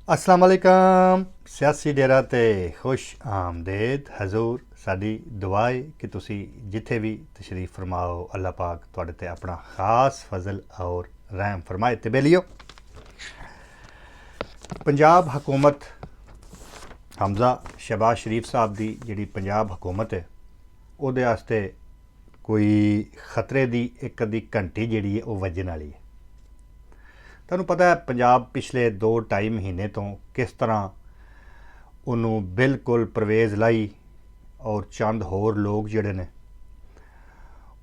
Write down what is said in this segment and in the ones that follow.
अस्सलाम वालेकुम सियासी डेरा ते खुश आमदेद हजूर साडी दुआ है कि तुसी जिथे भी तशरीफ फरमाओ अल्लाह पाक तुहाडे ते अपना खास फजल और रहम फरमाए। ते बेलियो पंजाब हुकूमत हमजा शहबाज शरीफ साहब दी जिहड़ी पंजाब हुकूमत है उहदे आस्ते कोई खतरे दी एक अद्धी घंटी जिहड़ी है वह वजन वाली है। तुहानूं पता है पंजाब पिछले 2-2.5 महीने तो किस तरह उन्होंने बिल्कुल परवेज़ लाई और चंद होर लोग जिहड़े ने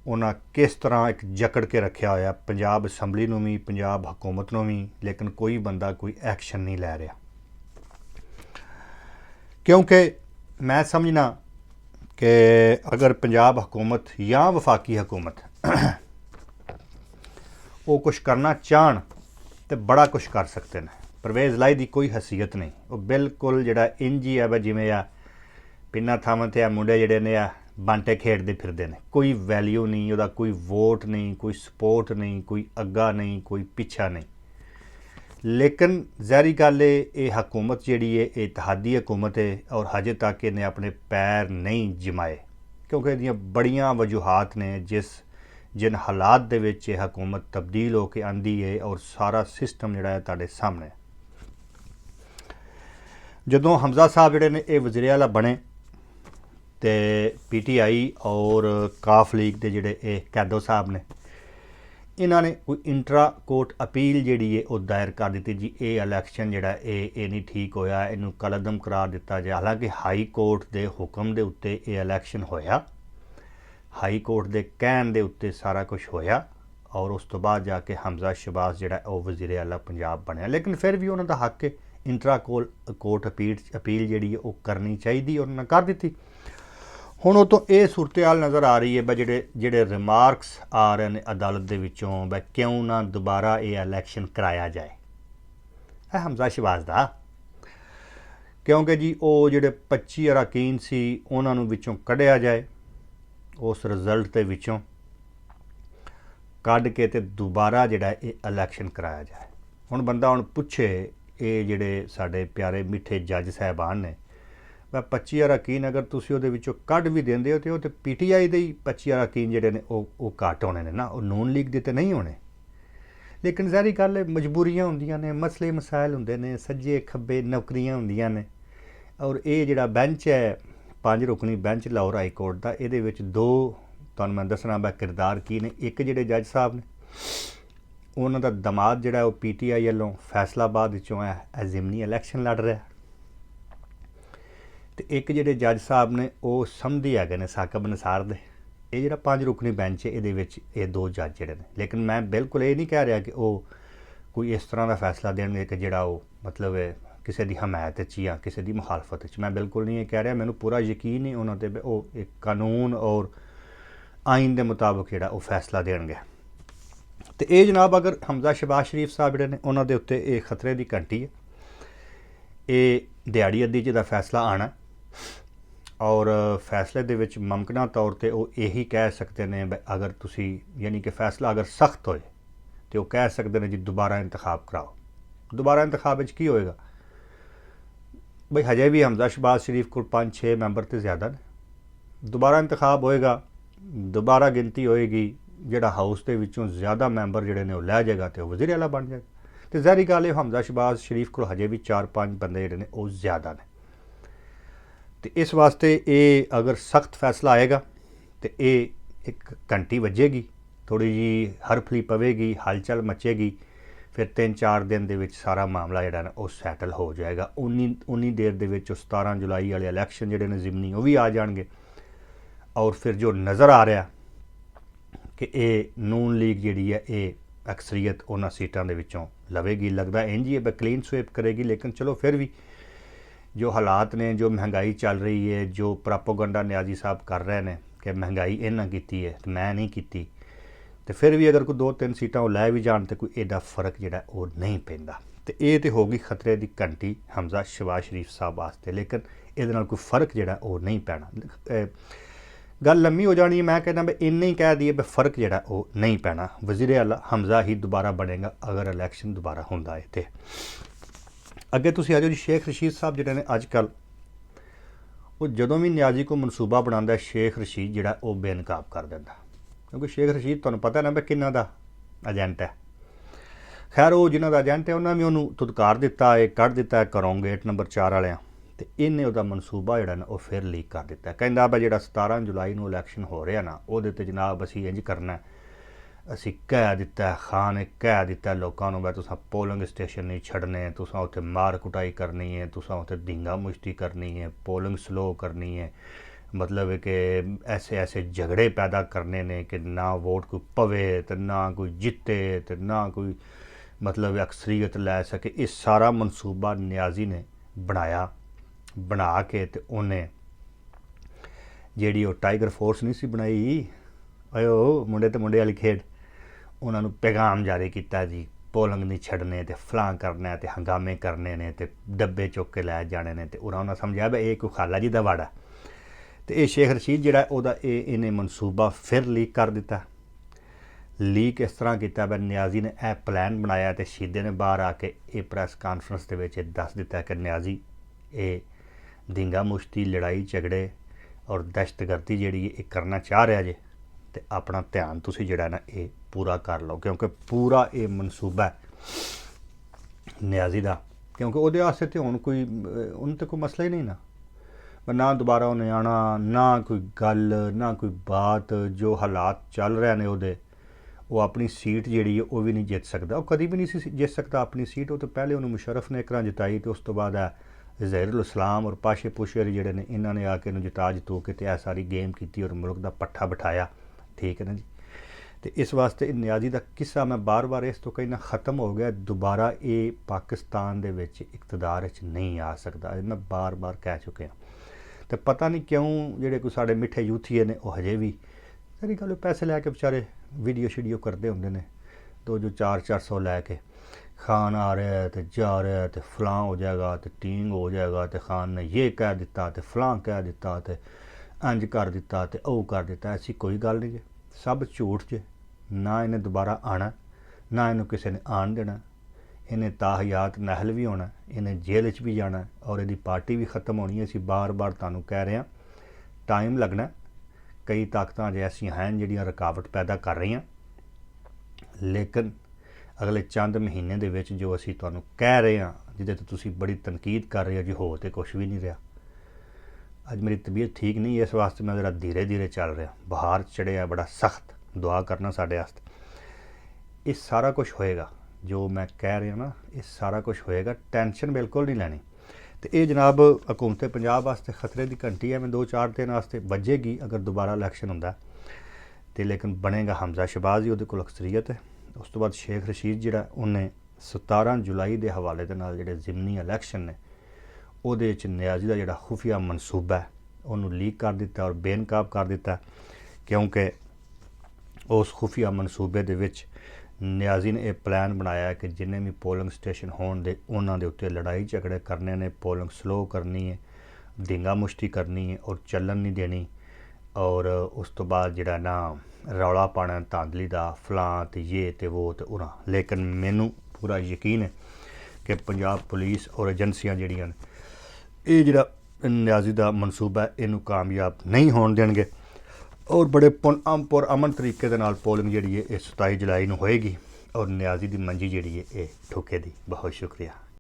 उन्हें किस तरह एक जकड़ के रखा होया पंजाब असैंबली नूं भी पंजाब हुकूमत नूं भी, लेकिन कोई बंदा कोई एक्शन नहीं लै रहा। क्योंकि मैं समझना कि अगर पंजाब हुकूमत या वफाकी हुकूमत वो कुछ करना चाहन तो बड़ा कुछ कर सकते हैं। परवेज़ लाई की कोई हैसीयत नहीं, वो बिल्कुल जड़ा इंज ही है जिमें आ पिना थावां ते मुंडे जड़े ने बांटे खेडते फिरते हैं, कोई वैल्यू नहीं, वह कोई वोट नहीं, कोई सपोर्ट नहीं, कोई अग्गा नहीं, कोई पिछा नहीं। लेकिन ज़ाहिरी गल है ये हुकूमत जी है इत्तेहादी हुकूमत है और हजे तक इन्हें अपने पैर नहीं जमाए, क्योंकि ये बड़ियां वजूहात ने जिन हालात दे विच ये हुकूमत तब्दील होकर आंदी है और सारा सिस्टम जिहड़ा है तुहाडे सामने। जदों हमजा साहब जिहड़े ने ये वज़ीर आला बने तो PTI और काफ लीग के जिहड़े ये कैदो साहब ने इन्होंने कोई इंट्रा कोर्ट अपील जिहड़ी है वो दायर कर दी जी ये इलैक्शन जिहड़ा ये नहीं ठीक होया, इनू कलअदम करार दिता जाए। हालांकि हाई कोर्ट के हुक्म के उत्ते ये इलैक्शन होया, हाई कोर्ट के कहण दे उत्ते सारा कुछ होया और उस तो बाद जाके हमजा शहबाज जिहड़ा वो वज़ीर आला पंजाब बनया। लेकिन फिर भी उन्होंने हक है इंट्रा कोर्ट अपील जिहड़ी है वो करनी चाहिए और उन्होंने कर दी। हुण तो ये सूरत हाल नज़र आ रही है बै जिहड़े रिमार्क्स आ रहे हैं अदालत के विचों बै क्यों ना दोबारा ये इलैक्शन कराया जाए हमजा शहबाज का, क्योंकि जी वो जिहड़े 25 अरकान सी उन्होंने विचों कढ़िया जाए, उस रिजल्ट के विचों कढ़ के ते दोबारा जिहड़ा ये इलैक्शन कराया जाए। हुण बंदा हुण पुछे ये जिहड़े साडे प्यारे मिठे जज साहबान ने 25 अरकान अगर तुसीं उहदे विचों कढ़ भी देंदे हो तो PTI दे ही 25 अरकान जिहड़े ने वो घट होने ने ना, वो नून लीग दे ते नहीं होने। लेकिन ज़ाहिरी गल है मजबूरियां हुंदियां ने, मसले मसाइल हुंदे ने, सज्जे खब्बे नौकरियां हुंदियां ने और ये जिहड़ा बेंच है 5 रुकनी बेंच लाहौर हाई कोर्ट का ये दो तुहानूं मैं दसना बै किरदार की ने। एक जिहड़े जज साहब ने उन्हां दा दमाद जिहड़ा वो PTI वालों फैसलाबाद विचों है जिमनी इलैक्शन लड़ रहा है तो एक जिहड़े जज साहब ने वो समझी है ने साकब नसार दे। ये जिहड़ा 5 रुकनी बेंच है ये दो जज जिहड़े ने, लेकिन मैं बिल्कुल ये नहीं कह रहा कि वो कोई इस तरह का फैसला देंगे कि जिहड़ा वो मतलब किसी की हमायत या किसी की मुखालफत। मैं बिल्कुल नहीं ये कह रहा, मैनू पूरा यकीन है उन्होंने वो एक कानून और आइन के मुताबिक जिहड़ा वो फैसला देंगे। तो ये जनाब अगर हमजा शहबाज शरीफ साहब जिहड़े ने उन्होंने उत्ते ये खतरे की घंटी है, ये दिहाड़ी अद्धी च फैसला आना और फैसले दे विच मुमकिना तौर पर वो यही कह सकते हैं अगर तुसी यानी कि फैसला अगर सख्त होए तो वो कह सकते हैं जी दोबारा इंतखाब कराओ। दोबारा इंतखाब की होएगा बई हजे भी हमजा शहबाज शरीफ को 5-6 मैंबर तो ज़्यादा ने, दोबारा इंतखाब होएगा, दोबारा गिनती होएगी, जिहड़ा हाउस के विचों ज़्यादा मैंबर जिहड़े ने लै जाएगा तो वज़ीर आला बन जाएगा। तो ज़ाहिरी गल है हमजा शहबाज शरीफ को हजे भी 4-5 बंदे जिहड़े ने वो ज़्यादा ने। तो इस वास्ते ये अगर सख्त फैसला आएगा तो ये एक घंटी वजेगी, थोड़ी जी हरफली पवेगी, हलचल मचेगी, फिर 3-4 दिन दे विच सारा मामला जिहड़ा ना वो सैटल हो जाएगा। उन्नी देर दे विच 17 जुलाई वाले इलैक्शन जिहड़े ने जिमनी वो भी आ जाएंगे और फिर जो नज़र आ रहा कि ये नून लीग जिहड़ी है ये अक्सरीयत उन्हां सीटां दे विचों लवेगी, लगता इंज ही है क्लीन स्वीप करेगी। लेकिन चलो फिर भी जो हालात ने, जो महंगाई चल रही है, जो प्रोपोगंडा न्याजी साहब कर रहे हैं कि महंगाई इन्हां कीती है तो मैं नहीं कीती, तो फिर भी अगर कोई 2-3 सीटां वो लै भी जान तो कोई एडा फर्क जिहड़ा वो नहीं पैंदा। तो ये तो होगी खतरे की घंटी हमजा शहबाज शरीफ साहब वास्ते, लेकिन ये कोई फर्क जिहड़ा वो नहीं पैना। गल लम्मी हो जानी है, मैं कहना भाई इन्ना ही कह दिए भाई फर्क जिहड़ा वो नहीं पैना। वज़ीर आला हमजा ही दोबारा बनेगा अगर इलैक्शन दोबारा होंदा है तो। ਅੱਗੇ ਤੁਸੀਂ ਆ ਜਾਓ ਜੀ, ਸ਼ੇਖ ਰਸ਼ੀਦ ਸਾਹਿਬ ਜਿਹੜੇ ਨੇ ਅੱਜ ਕੱਲ੍ਹ, ਉਹ ਜਦੋਂ ਵੀ ਨਿਆਜ਼ੀ ਕੋ ਮਨਸੂਬਾ ਬਣਾਉਂਦਾ, ਸ਼ੇਖ ਰਸ਼ੀਦ ਜਿਹੜਾ ਉਹ ਬੇਨਕਾਬ ਕਰ ਦਿੰਦਾ, ਕਿਉਂਕਿ ਸ਼ੇਖ ਰਸ਼ੀਦ ਤੁਹਾਨੂੰ ਪਤਾ ਨਾ ਵੀ ਕਿਹਨਾਂ ਦਾ ਏਜੰਟ ਹੈ। ਖੈਰ ਉਹ ਜਿਨ੍ਹਾਂ ਦਾ ਏਜੰਟ ਹੈ ਉਹਨਾਂ ਵੀ ਉਹਨੂੰ ਤੁਦਕਾਰ ਦਿੱਤਾ, ਇਹ ਕੱਢ ਦਿੱਤਾ ਘਰੋਂ ਗੇਟ ਨੰਬਰ 4 ਵਾਲਿਆਂ, ਅਤੇ ਇਹਨੇ ਉਹਦਾ ਮਨਸੂਬਾ ਜਿਹੜਾ ਨਾ ਉਹ ਫਿਰ ਲੀਕ ਕਰ ਦਿੱਤਾ। ਕਹਿੰਦਾ ਵੀ ਜਿਹੜਾ 17 ਜੁਲਾਈ ਨੂੰ ਇਲੈਕਸ਼ਨ ਹੋ ਰਿਹਾ ਨਾ, ਉਹਦੇ 'ਤੇ ਜਨਾਬ ਅਸੀਂ ਇੰਝ ਕਰਨਾ, ਅਸੀਂ ਕਹਿ ਦਿੱਤਾ, ਖਾਨ ਨੇ ਕਹਿ ਦਿੱਤਾ ਲੋਕਾਂ ਨੂੰ, ਵੀ ਤੁਸੀਂ ਪੋਲਿੰਗ ਸਟੇਸ਼ਨ ਨਹੀਂ ਛੱਡਨੇ, ਤੁਸੀਂ ਉੱਥੇ ਮਾਰ ਕੁਟਾਈ ਕਰਨੀ ਹੈ, ਤੁਸੀਂ ਉੱਥੇ ਢੀਂਗਾ ਮੁਸ਼ਤੀ ਕਰਨੀ ਹੈ, ਪੋਲਿੰਗ ਸਲੋ ਕਰਨੀ ਹੈ, मतलब है कि ऐसे ऐसे झगड़े पैदा करने ने कि ना वोट कोई पवे तो ना कोई जिते तो ना कोई मतलब अक्सरीयत लै सके। ये सारा मनसूबा नियाजी ने बनाया, बना के तो उन्हें जी टाइगर फोर्स नहीं सी बनाई, आयो मुंडे तो मुंडे वाली खेड, उन्होंने पैगाम जारी किया जी पोलिंग नहीं छड़ने तो फलां करना तो हंगामे करने ने तो डब्बे चुक के लै जाने ने, तो उन्होंने समझा भी ये कोई खाला जी का वाड़ा। तो ये शेख रशीद जिहड़ा ओहदा इन्हें मनसूबा फिर लीक कर दिता। लीक इस तरह किया भी नियाजी ने यह प्लान बनाया, तो शीदे ने बाहर आके ये प्रैस कानफ्रेंस के दस दिता कि नियाजी ये दींगा मुश्ती लड़ाई झगड़े और दहशतगर्दी जी करना चाह रहा जे, तो अपना ध्यान तुसी जिहड़ा ना ये पूरा कर लो, क्योंकि पूरा ये मनसूबा नियाजी का, क्योंकि उहदे वास्ते तो हुण कोई उन्हें तो कोई मसला ही नहीं ना, ना दोबारा उन्हें आना, ना कोई गल ना कोई बात। जो हालात चल रहे हैं उहदे, वो अपनी सीट जी है वह भी नहीं जित सकता, वो कभी भी नहीं जित सकता अपनी सीट। वो तो पहले उन्होंने मुशर्रफ ने एक जिताई, तो उस तो बाद है ज़हीरुल इस्लाम और पाशे पुशेर जिहड़े ने इन्होंने आके जिता जितू के यह सारी गेम की और मुल्क का पट्ठा बिठाया, ठीक है ना जी। तो इस वास्ते नियाजी का किस्सा मैं बार बार इस तो कहना ख़त्म हो गया, दोबारा ये पाकिस्तान दे विच इकतदार नहीं आ सकता, मैं बार बार कह चुके हैं। तो पता नहीं क्यों जेडे कोई साढ़े मिठे यूथीए ने वो हजे भी सारी गल पैसे लैके बेचारे वीडियो शीडियो करते होंगे ने, तो जो 400 लैके खान आ रहा है तो जा रहा है तो फलां हो जाएगा तो टींग हो जाएगा, तो खान ने ये कह दिता तो फलां कह दिता तो इंज कर दिता तो ओ कर दिता। ऐसी कोई गल नहीं है, सब झूठ जे, ना इन्हें दोबारा आना ना इन्हों किसी ने आन देना, इन्हें ताहयात नहल भी होना, इन्हें जेल भी जाना और यदि पार्टी भी खत्म होनी है। असी बार बार तुहानूं कह रहे हैं टाइम लगना, कई ताकतां ऐसियां हैं जिहड़ियां रुकावट पैदा कर रही, लेकिन अगले चंद महीने दे विच जो असी तुहानूं कह रहे हैं, जिहदे ते तुसीं बड़ी तनकीद कर रहे हो जी, हो तो कुछ भी नहीं रहा। अज मेरी तबीयत ठीक नहीं है, इस वास्ते मैं ज़रा धीरे धीरे चल रहा, बहार चढ़िया बड़ा सख्त, दुआ करना साडे वास्ते। ये सारा कुछ होएगा जो मैं कह रहा ना, ये सारा कुछ होएगा, टेंशन बिल्कुल नहीं लैनी। तो ये जनाब हुकूमत पंजाब वास्ते खतरे की घंटी है, मैं 2-4 दिन वास्ते बजेगी अगर दोबारा इलैक्शन होंदा तो, लेकिन बनेगा हमजा शहबाज ही, वो अक्सरीयत है। उस तो बाद शेख रशीद जिहड़ा उन्हें 17 जुलाई के हवाले के नाल जिहड़े जिमनी इलैक्शन ने उहदे विच नियाजी का जिहड़ा खुफिया मनसूबा है उन्होंने लीक कर दिता और बेनकाब कर दिता, क्योंकि उस खुफिया मनसूबे दे विच नियाजी ने यह प्लान बनाया कि जिन्हें भी पोलिंग स्टेशन होने दे उन्होंने दे उत्ते लड़ाई झगड़े करने ने, पोलिंग स्लो करनी है, ढींगा मुश्ती करनी है और चलन नहीं देनी, और उस तो बाद जिहड़ा ना रौला पाना धांधली का फलां तो ये तो वो तो उना। लेकिन मैनू पूरा यकीन है कि पंजाब पुलिस और एजेंसियां जिहड़ियां ये जिहड़ा नियाजी का मनसूबा है इनू कामयाब नहीं होने देंगे और बड़े अमन तरीके दे नाल पोलिंग जिहड़ी है 27 जुलाई नूं होएगी और नियाजी की मंजी जिहड़ी है ये ठुके दी। बहुत शुक्रिया।